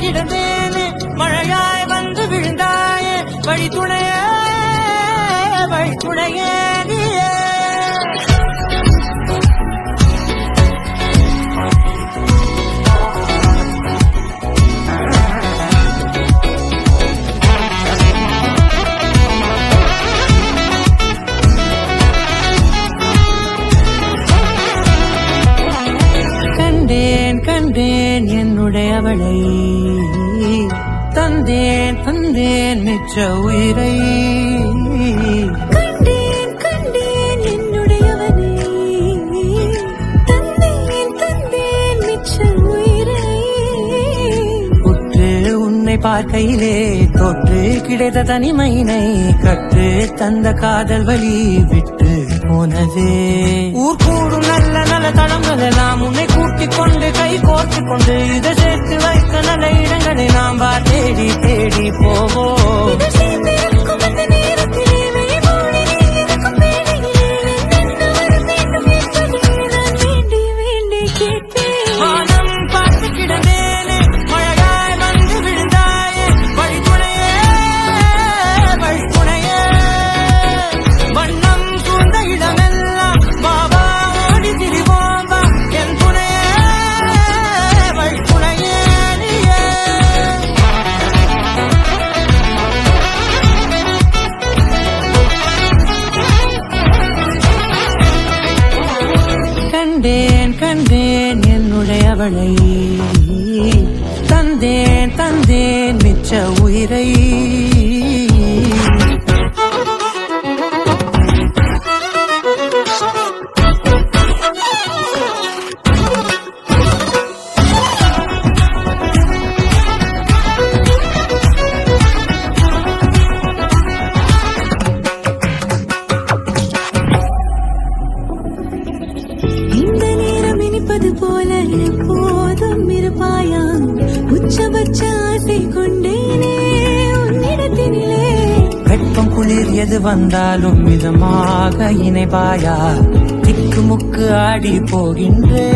கிடந்தேனே மழையாய் வந்து விழுந்தாயே வழித்துணையே வழித்துணையே கண்டேன் என்னுடையவளை தந்தேன் தந்தேன் மிச்ச உயிரை கண்டேன் என்னுடையவனை தந்தேன் தந்தேன் மிச்ச உயிரை உற்று உன்னை பார்க்கையிலே தொற்று கிடைத்த தனிமையினை கற்று தந்த காதல் வழி விட்டு போனதே ஊர் கூடும் நல்ல நல்ல தளங்கள் எல்லாம் உன்னை கூட்டிக் கொண்டு கை கோர்த்து கொண்டு இதை சேர்த்து வைக்க நல்ல இடங்களை நாம் தேடி தேடி போவோம் கண்டேன் என்னுடையவளை தந்தேன் தந்தேன் மிச்ச உயிரை போல எப்போதும் இருப்பாயா உச்சபட்ச ஆசை கொண்டேனே உன்னிடத்தினிலே வெப்பம் குளிர் எது வந்தாலும் மிதமாக இணைப்பாயா திக்கு முக்கு ஆடி போகின்றே